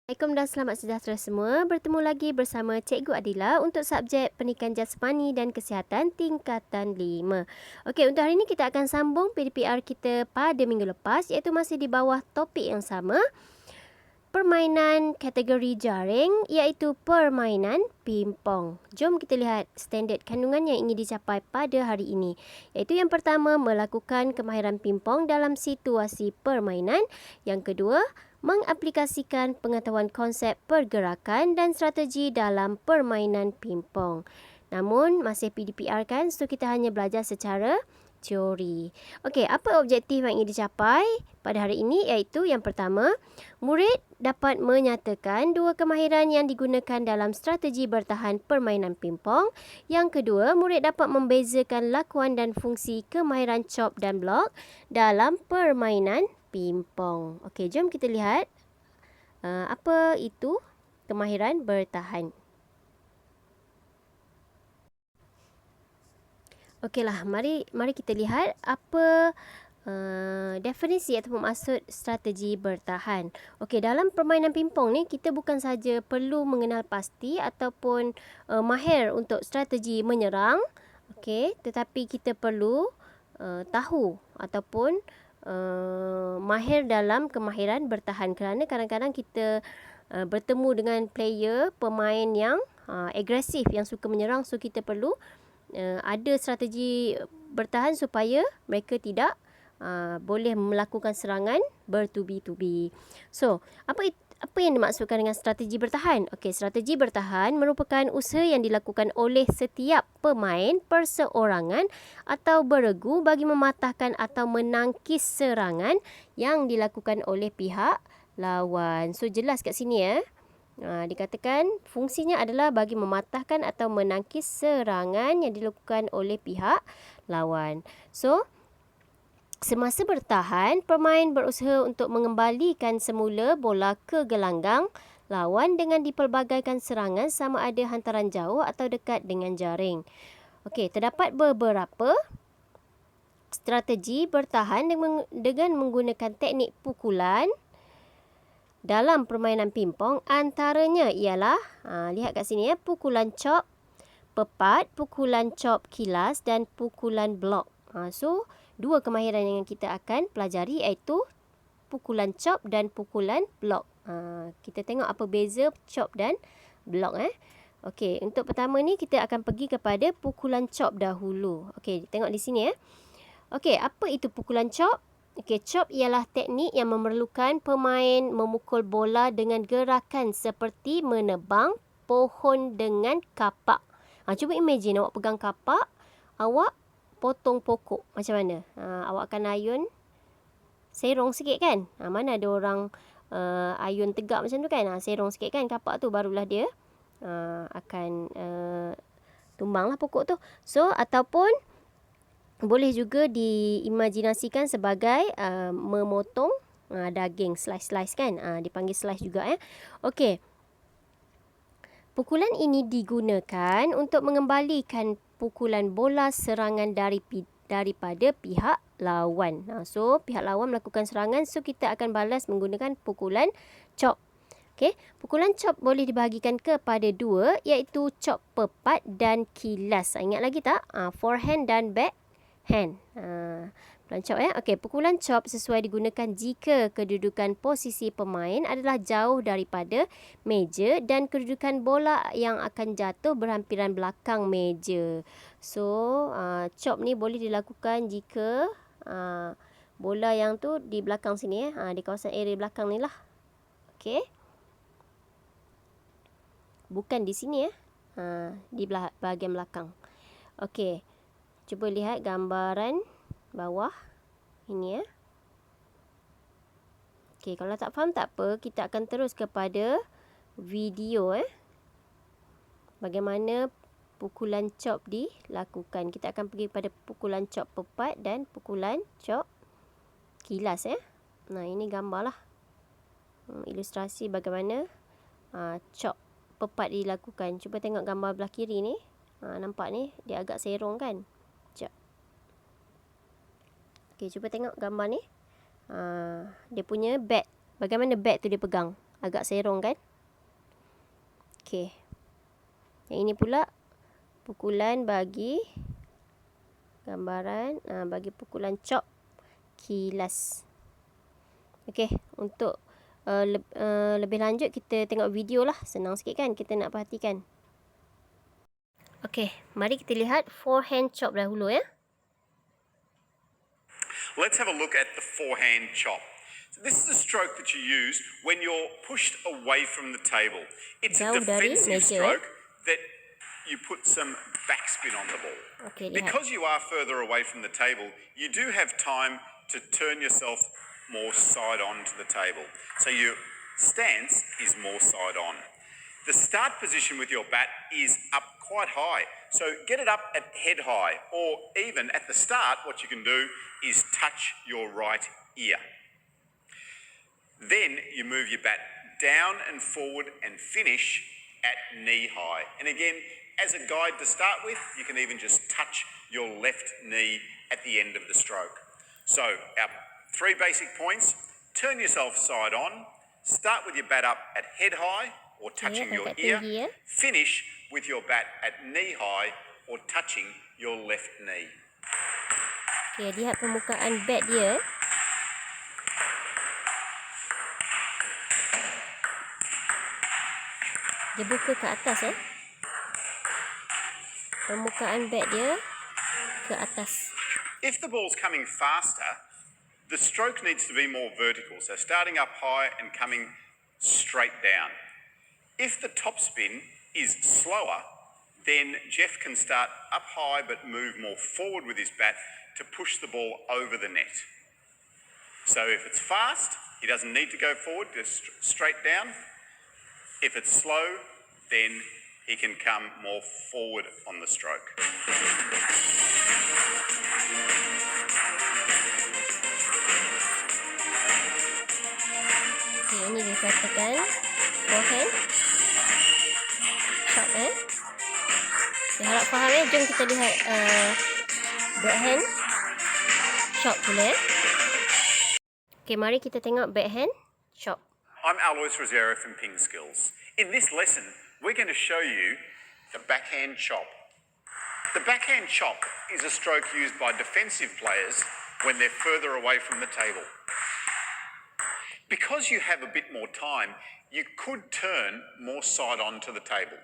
Assalamualaikum dan selamat sejahtera semua. Bertemu lagi bersama Cikgu Adila untuk subjek Pendidikan Jasmani dan Kesihatan tingkatan 5. Okey, untuk hari ini kita akan sambung PDPR kita pada minggu lepas iaitu masih di bawah topik yang sama. Permainan kategori jaring iaitu permainan pimpong. Jom kita lihat standard kandungan yang ingin dicapai pada hari ini. Iaitu yang pertama, melakukan kemahiran pimpong dalam situasi permainan. Yang kedua, mengaplikasikan pengetahuan konsep pergerakan dan strategi dalam permainan pimpong. Namun, masih PDPR kan, so kita hanya belajar secara teori. Okey, apa objektif yang ingin dicapai pada hari ini? Iaitu yang pertama, murid dapat menyatakan dua kemahiran yang digunakan dalam strategi bertahan permainan pimpong. Yang kedua, murid dapat membezakan lakuan dan fungsi kemahiran chop dan blok dalam permainan pimpong. Okey, jom kita lihat apa itu kemahiran bertahan. Okeylah, mari kita lihat apa definisi ataupun maksud strategi bertahan. Okey, dalam permainan pimpong ni kita bukan saja perlu mengenal pasti ataupun mahir untuk strategi menyerang, okey, tetapi kita perlu tahu ataupun mahir dalam kemahiran bertahan, kerana kadang-kadang kita bertemu dengan pemain yang agresif, yang suka menyerang, so kita perlu ada strategi bertahan supaya mereka tidak boleh melakukan serangan bertubi-tubi. So, apa yang dimaksudkan dengan strategi bertahan? Okey, strategi bertahan merupakan usaha yang dilakukan oleh setiap pemain perseorangan atau beregu bagi mematahkan atau menangkis serangan yang dilakukan oleh pihak lawan. So, jelas kat sini dikatakan fungsinya adalah bagi mematahkan atau menangkis serangan yang dilakukan oleh pihak lawan. So, semasa bertahan, pemain berusaha untuk mengembalikan semula bola ke gelanggang lawan dengan dipelbagaikan serangan sama ada hantaran jauh atau dekat dengan jaring. Okey, terdapat beberapa strategi bertahan dengan menggunakan teknik pukulan dalam permainan pimpong. Antaranya ialah, lihat kat sini pukulan chop pepat, pukulan chop kilas dan pukulan blok. So, dua kemahiran yang kita akan pelajari iaitu pukulan chop dan pukulan blok. Kita tengok apa beza chop dan blok. Okey, untuk pertama ni kita akan pergi kepada pukulan chop dahulu. Okey, tengok di sini Okey, apa itu pukulan chop? Okey, chop ialah teknik yang memerlukan pemain memukul bola dengan gerakan seperti menebang pohon dengan kapak. Cuba imagine awak pegang kapak, awak potong pokok. Macam mana? Awak akan ayun serong sikit kan? Mana ada orang ayun tegak macam tu kan? Serong sikit kan kapak tu, barulah dia akan tumbanglah pokok tu. So, ataupun boleh juga diimajinasikan sebagai memotong daging, slice kan? Dipanggil slice juga. Okey. Pukulan ini digunakan untuk mengembalikan pukulan bola serangan daripada pihak lawan. So, pihak lawan melakukan serangan, so kita akan balas menggunakan pukulan chop. Okey, pukulan chop boleh dibahagikan kepada dua, iaitu chop pepat dan kilas. Ingat lagi tak? Forehand dan backhand. Pukulan chop Okey, pukulan chop sesuai digunakan jika kedudukan posisi pemain adalah jauh daripada meja dan kedudukan bola yang akan jatuh berhampiran belakang meja. So, chop ni boleh dilakukan jika bola yang tu di belakang sini di kawasan area belakang ni lah. Okey. Bukan di sini di bahagian belakang. Okey. Cuba lihat gambaran bawah ini Okey, kalau tak faham tak apa, kita akan terus kepada video bagaimana pukulan chop dilakukan. Kita akan pergi kepada pukulan chop pepat dan pukulan chop kilas ini gambarlah ilustrasi bagaimana chop pepat dilakukan. Cuba tengok gambar belah kiri ni. Nampak ni dia agak serong kan? Okey, cuba tengok gambar ni. Dia punya bat. Bagaimana bat tu dia pegang? Agak serong kan? Okey. Yang ini pula pukulan bagi gambaran, bagi pukulan chop kilas. Okey, untuk lebih lanjut kita tengok video lah. Senang sikit kan kita nak perhatikan. Okey, mari kita lihat forehand chop dahulu ya. Let's have a look at the forehand chop. So this is a stroke that you use when you're pushed away from the table. It's a Jauh dari defensive meja, stroke that you put some backspin on the ball. Okey, lihat. Because you are further away from the table, you do have time to turn yourself more side on to the table. So your stance is more side on. The start position with your bat is up quite high. So get it up at head high, or even at the start, what you can do is touch your right ear. Then you move your bat down and forward and finish at knee high. And again, as a guide to start with, you can even just touch your left knee at the end of the stroke. So our 3 basic points: turn yourself side on, start with your bat up at head high or touching your ear, finish with your bat at knee high or touching your left knee. Okey, lihat permukaan bat dia. Dia buka ke atas permukaan bat dia ke atas. If the ball's coming faster, the stroke needs to be more vertical. So starting up high and coming straight down. If the topspin is slower, then Jeff can start up high but move more forward with his bat to push the ball over the net. So if it's fast, he doesn't need to go forward, just straight down. If it's slow, then he can come more forward on the stroke. Okay, ini dikatakan forehand chop Saya harap faham ya. Jom kita lihat backhand chop pula. Okay, mari kita tengok backhand chop. I'm Alois Rosero from Ping Skills. In this lesson, we're going to show you the backhand chop. The backhand chop is a stroke used by defensive players when they're further away from the table. Because you have a bit more time, you could turn more side on to the table.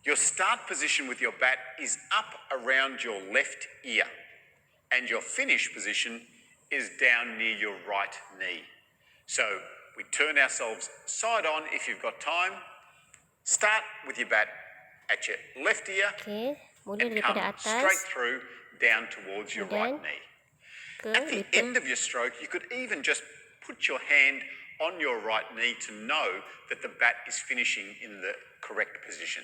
Your start position with your bat is up around your left ear, and your finish position is down near your right knee. So we turn ourselves side on if you've got time. Start with your bat at your left ear, and come straight through down towards your right knee. At the end of your stroke, you could even just put your hand on your right knee to know that the bat is finishing in the correct position.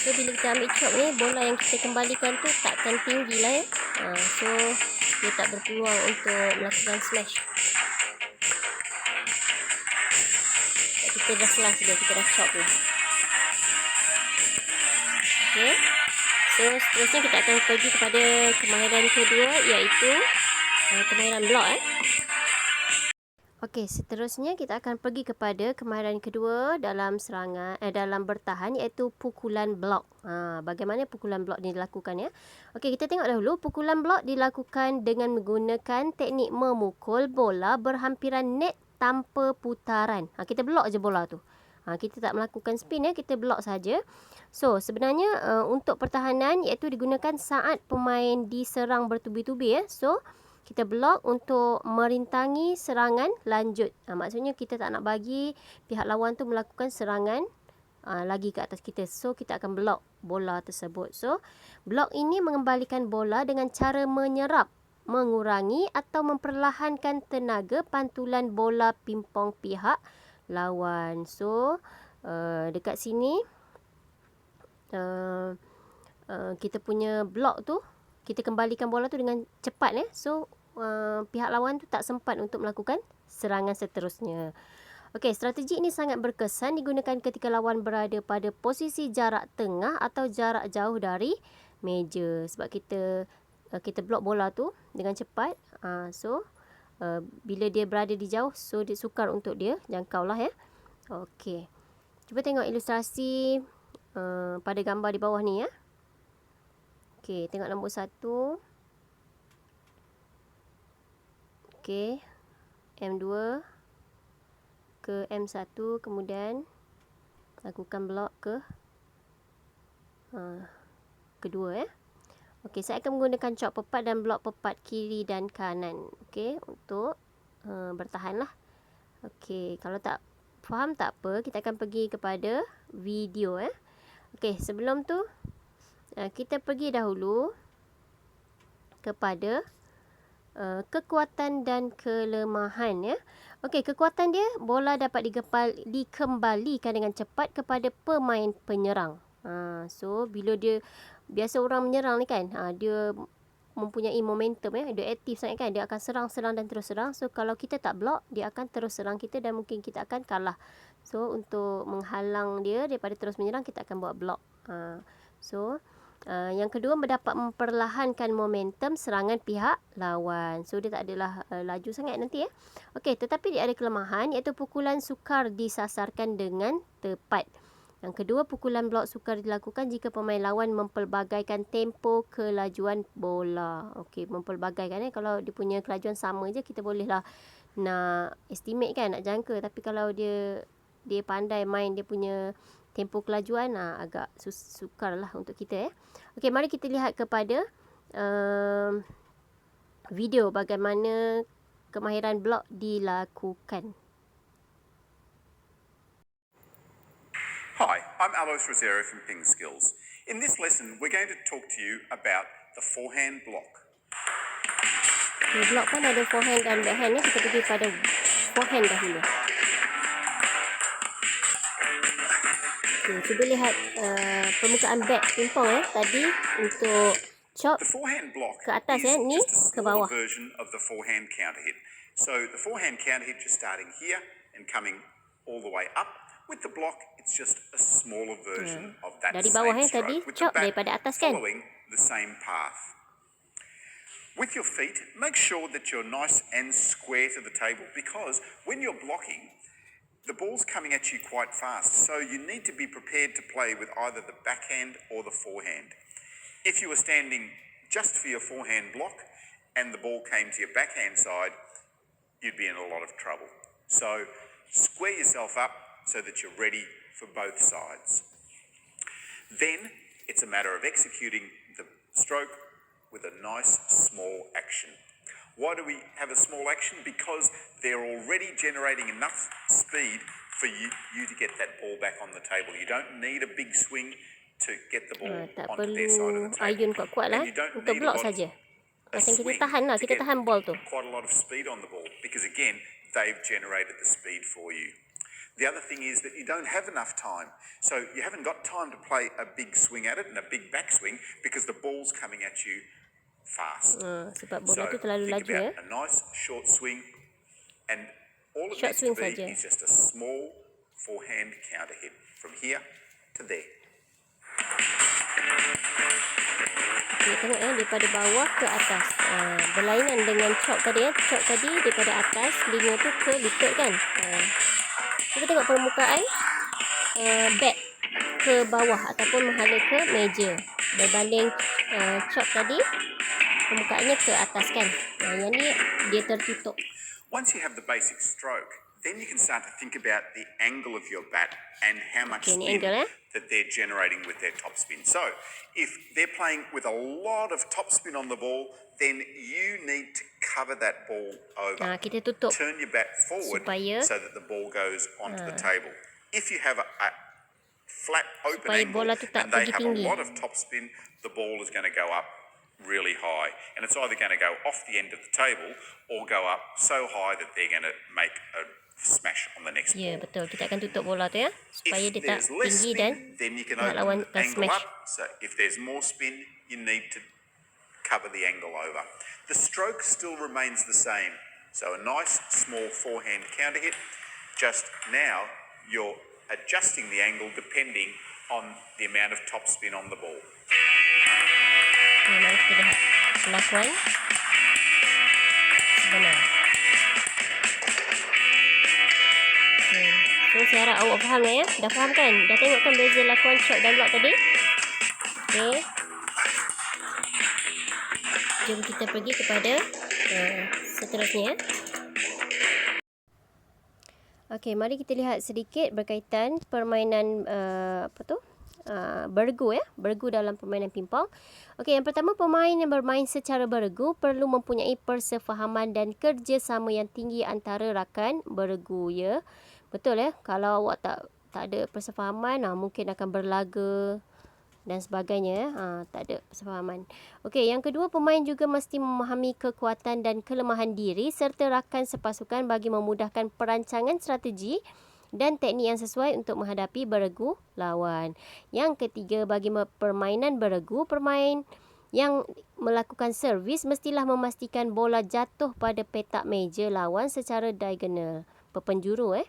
So bila kita ambil chop ni, bola yang kita kembalikan tu takkan tinggi lah ya. So dia tak berpeluang untuk melakukan smash. Kita dah slice dia, kita dah chop dia. Okay. So seterusnya kita akan pergi kepada kemahiran kedua, iaitu kemahiran block Okey, seterusnya kita akan pergi kepada kemahiran kedua dalam serangan dalam bertahan, iaitu pukulan blok. Bagaimana pukulan blok ni dilakukan ya? Okey, kita tengok dahulu. Pukulan blok dilakukan dengan menggunakan teknik memukul bola berhampiran net tanpa putaran. Kita blok je bola tu. Kita tak melakukan spin ya, kita blok saja. So, sebenarnya untuk pertahanan iaitu digunakan saat pemain diserang bertubi-tubi ya. So, kita blok untuk merintangi serangan lanjut. Maksudnya kita tak nak bagi pihak lawan tu melakukan serangan lagi ke atas kita. So, kita akan blok bola tersebut. So, blok ini mengembalikan bola dengan cara menyerap, mengurangi atau memperlahankan tenaga pantulan bola pimpong pihak lawan. So, dekat sini kita punya blok tu, kita kembalikan bola tu dengan cepat ya. So pihak lawan tu tak sempat untuk melakukan serangan seterusnya. Okey, strategi ini sangat berkesan digunakan ketika lawan berada pada posisi jarak tengah atau jarak jauh dari meja. Sebab kita blok bola tu dengan cepat. Bila dia berada di jauh, so dia sukar untuk dia jangkau lah ya. Okey. Cuba tengok ilustrasi pada gambar di bawah ni ya. Okey, tengok nombor 1. Okey. M2 ke M1, kemudian lakukan blok ke kedua ya. Okey, saya akan menggunakan cok pepat dan blok pepat kiri dan kanan. Okey, untuk bertahanlah. Okey, kalau tak faham tak apa, kita akan pergi kepada video ya. Okey, sebelum tu kita pergi dahulu kepada kekuatan dan kelemahan ya. Okey, kekuatan dia, bola dapat dikembalikan dengan cepat kepada pemain penyerang. So bila biasa orang menyerang ni kan, dia mempunyai momentum ya, dia aktif sangat kan, dia akan serang dan terus serang. So kalau kita tak blok, dia akan terus serang kita dan mungkin kita akan kalah. So untuk menghalang dia daripada terus menyerang, kita akan buat blok. Yang kedua, mendapat memperlahankan momentum serangan pihak lawan. So dia tak adalah laju sangat nanti ya. Okey, tetapi dia ada kelemahan, iaitu pukulan sukar disasarkan dengan tepat. Yang kedua, pukulan blok sukar dilakukan jika pemain lawan mempelbagaikan tempo kelajuan bola. Okey, mempelbagaikan kalau dia punya kelajuan sama je, kita bolehlah nak estimate kan, nak jangka. Tapi kalau dia pandai main dia punya tempo kelajuan, agak sukar lah untuk kita ya. Okey, mari kita lihat kepada video bagaimana kemahiran blok dilakukan. Hi, I'm Alois Rosero from Ping Skills. In this lesson, we're going to talk to you about the forehand block. Blok kan ada forehand dan backhand ni, kita pergi pada forehand dahulu. Cuba lihat permukaan bat pingpong tadi untuk chop The forehand block ke atas is ni just ke a smaller bawah. version of the forehand counter hit. So the forehand counter hit, you're starting here and coming all the way up. With the block, it's just a smaller version of that Dari same bawah stroke. tadi With chop the bat daripada atas kan. following the same path. With your feet, make sure that you're nice and square to the table, because when you're blocking, the ball's coming at you quite fast. So you need to be prepared to play with either the backhand or the forehand. If you were standing just for your forehand block and the ball came to your backhand side, you'd be in a lot of trouble. So square yourself up so that you're ready for both sides. Then it's a matter of executing the stroke with a nice small action. Why do we have a small action? Because they're already generating enough speed for you to get that ball back on the table. You don't need a big swing to get the ball Tak onto their side of the perlu table. ayun kuat-kuat lah. And you don't Untuk need a blok lot of saja. a Macam kita swing tahan lah, to kita get tahan ball tu. quite a lot of speed on the ball, because again, they've generated the speed for you. The other thing is that you don't have enough time. So you haven't got time to play a big swing at it and a big backswing, because the ball's coming at you fast. Sebab bola tu terlalu think laju ya. about a nice short swing, and all it Short needs to swing be saja. is just a small forehand counter hit from here to there. Kita tengok daripada bawah ke atas. Berlainan dengan chop tadi ya. Chop tadi daripada atas, linya tu ke lutut kan. Kita tengok permukaan bat ke bawah ataupun menghala ke meja. Berbanding chop tadi, permukaannya ke atas kan. Yang ni dia tertutup. Once you have the basic stroke, then you can start to think about the angle of your bat and how much Okay, ni spin angle, that they're generating with their topspin. So, if they're playing with a lot of topspin on the ball, then you need to cover that ball over. Kita tutup Turn your bat forward supaya so that the ball goes onto the table. If you have a flat open supaya angle bola tu tak and they pergi have tinggi. a lot of topspin, the ball is going to go up really high, and it's either going to go off the end of the table or go up so high that they're going to make a smash on the next Ya, ball. betul. Kita akan tutup bola tu ya, supaya If dia tak there's less tinggi dan spin, then you can pihak lawan open akan angle smash. up. So if there's more spin, you need to cover the angle over. The stroke still remains the same. So a nice small forehand counter hit. Just now, you're adjusting the angle depending on the amount of topspin on the ball. Mari kita lihat lakuan sebenar. Okay. So saya harap awak faham ya. Dah faham kan? Dah tengok kan beza lakuan short dan lock tadi? Okay. Jom kita pergi kepada seterusnya. Okey, mari kita lihat sedikit berkaitan permainan beregu ya. Beregu dalam permainan pingpong. Okey, yang pertama, pemain yang bermain secara beregu perlu mempunyai persefahaman dan kerjasama yang tinggi antara rakan beregu ya. Betul ya. Kalau awak tak ada persefahaman, mungkin akan berlaga dan sebagainya. Tak ada persefahaman. Okey, yang kedua, pemain juga mesti memahami kekuatan dan kelemahan diri serta rakan sepasukan bagi memudahkan perancangan strategi dan teknik yang sesuai untuk menghadapi beregu lawan. Yang ketiga, bagi permainan beregu, pemain yang melakukan servis mestilah memastikan bola jatuh pada petak meja lawan secara diagonal, berpenjuru.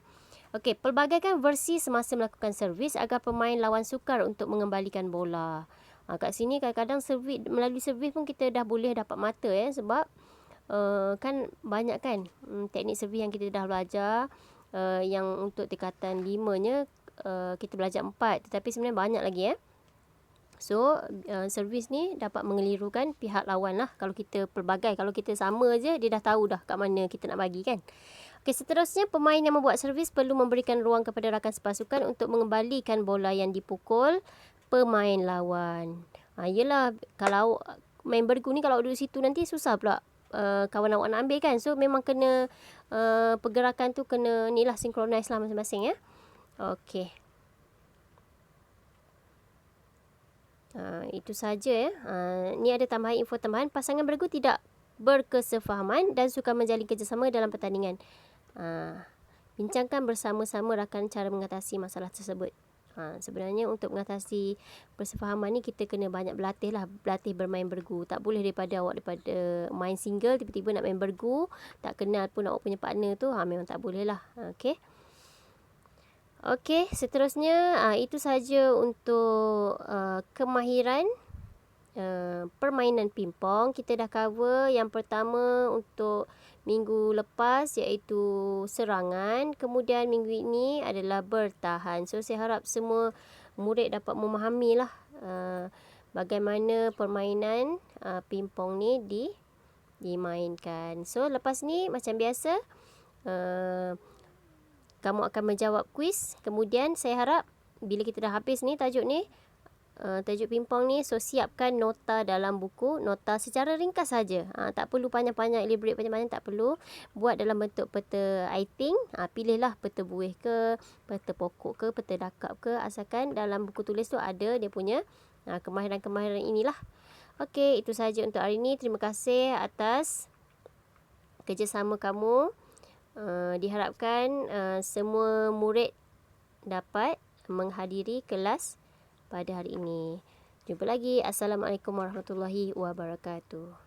Okey, pelbagaikan versi semasa melakukan servis agar pemain lawan sukar untuk mengembalikan bola. Kat sini kadang-kadang melalui servis pun kita dah boleh dapat mata sebab kan banyak kan teknik servis yang kita dah belajar. Yang untuk tingkatan 5-nya kita belajar 4, tetapi sebenarnya banyak lagi So servis ni dapat mengelirukan pihak lawan lah kalau kita pelbagai. Kalau kita sama je, dia dah tahu dah kat mana kita nak bagi kan. Okey, seterusnya, pemain yang membuat servis perlu memberikan ruang kepada rakan sepasukan untuk mengembalikan bola yang dipukul pemain lawan. Yelah, kalau main bergu ni kalau duduk situ nanti susah pula kawan awak nak ambil kan. So memang kena pergerakan tu kena ni lah, synchronize lah masing-masing Okey. Itu saja ni ada tambahan info tambahan. Pasangan beregu tidak berkesefahaman dan suka menjalin kerjasama dalam pertandingan. Bincangkan bersama-sama rakan cara mengatasi masalah tersebut. Sebenarnya untuk mengatasi persefahaman ni kita kena banyak berlatih bermain bergu. Tak boleh daripada main single tiba-tiba nak main bergu, tak kenal pun awak punya partner tu, memang tak boleh lah. Okey, seterusnya itu saja untuk kemahiran permainan pingpong. Kita dah cover yang pertama untuk minggu lepas iaitu serangan. Kemudian minggu ini adalah bertahan. So saya harap semua murid dapat memahami lah bagaimana permainan pingpong ni dimainkan. So lepas ni macam biasa kamu akan menjawab kuis. Kemudian saya harap bila kita dah habis ni tajuk pingpong ni, so siapkan nota dalam buku. Nota secara ringkas saja. Tak perlu panjang-panjang, elaborate panjang-panjang, tak perlu. Buat dalam bentuk peta iting. Pilihlah peta buih ke, peta pokok ke, peta dakap ke. Asalkan dalam buku tulis tu ada dia punya kemahiran-kemahiran inilah. Okey, itu saja untuk hari ini. Terima kasih atas kerjasama kamu. Diharapkan semua murid dapat menghadiri kelas pada hari ini. Jumpa lagi. Assalamualaikum warahmatullahi wabarakatuh.